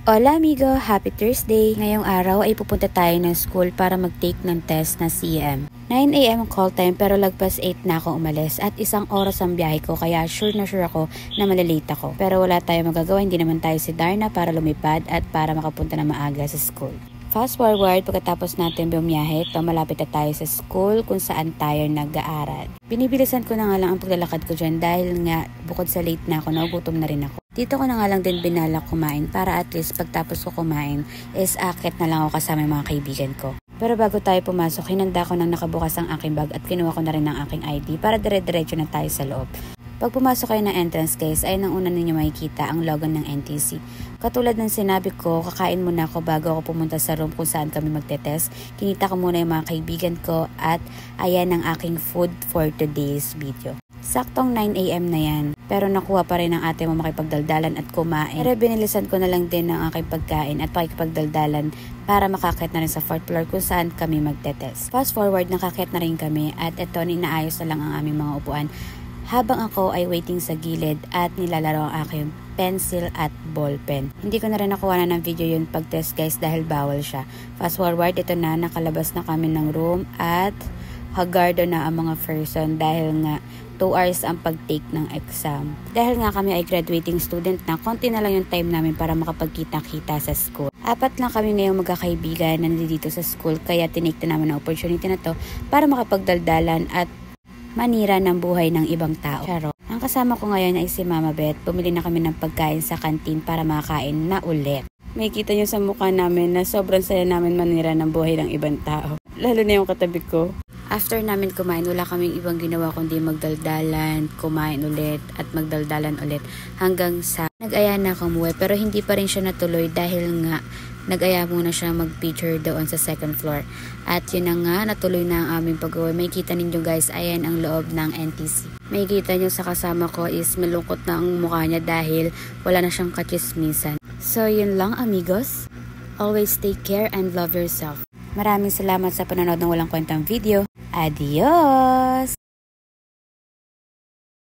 Hola amigo! Happy Thursday! Ngayong araw ay pupunta tayo ng school para mag-take ng test na CM. 9 AM ang call time pero lagpas 8 na ako umalis at 1 oras ang biyahe ko kaya sure ako na malalate ako. Pero wala tayong magagawa, hindi naman tayo si Darna para lumipad at para makapunta na maaga sa school. Fast forward, pagkatapos natin bumiyahe, malapit na tayo sa school kung saan tayo nag-aaral. Binibilisan ko na nga lang ang paglalakad ko dyan dahil nga bukod sa late na ako, nagugutom na rin ako. Dito ko na nga lang din binalak kumain para at least pagtapos ko kumain is akit na lang ako kasama yung mga kaibigan ko. Pero bago tayo pumasok, hinanda ko nang nakabukas ang aking bag at kinuha ko na rin ang aking ID para dire-diretso na tayo sa loob. Pag pumasok kayo ng entrance guys, ay nang una ninyo makikita ang logo ng NTC. Katulad ng sinabi ko, kakain muna ako bago ako pumunta sa room kung saan kami magte-test. Kinita ko muna yung mga kaibigan ko at ayan ang aking food for today's video. Saktong 9 AM na yan, pero nakuha pa rin ng ate mo makipagdaldalan at kumain. Pero binilisan ko na lang din ang aking pagkain at pakikipagdaldalan para makakit na rin sa 4th floor kung saan kami magte-test. Fast forward, nakakit na rin kami at ito, inaayos na lang ang aming mga upuan. Habang ako ay waiting sa gilid at nilalaro ang aking pencil at ballpen. Hindi ko na rin nakuha na ng video yun pag-test guys dahil bawal siya. Fast forward, ito na, nakalabas na kami ng room at hagardo na ang mga person dahil nga 2 hours ang pag-take ng exam. Dahil nga kami ay graduating student na, konti na lang yung time namin para makapagkita-kita sa school. 4 lang kami ngayong magkakaibigan na nandito sa school kaya tinake na naman ang opportunity na to para makapagdaldalan at manira ng buhay ng ibang tao. Charo. Ang kasama ko ngayon ay si Mama Beth. Bumili na kami ng pagkain sa kantin para makakain na ulit. May kita nyo sa mukha namin na sobrang saya namin manira ng buhay ng ibang tao. Lalo na yung katabi ko. After namin kumain, wala kaming ibang ginawa kundi magdaldalan, kumain ulit at magdaldalan ulit hanggang sa nag-aya na akong umuwi pero hindi pa rin siya natuloy dahil nga nag-aya muna siya mag-picture doon sa 2nd floor. At yun na nga, natuloy na ang aming pag-uwi. May kita ninyo guys, ayan ang loob ng NTC. May kita nyo sa kasama ko is malungkot na ang mukha niya dahil wala na siyang kachismisan. So yun lang amigos. Always take care and love yourself. Maraming salamat sa panonood ng walang kwentang video. Adios!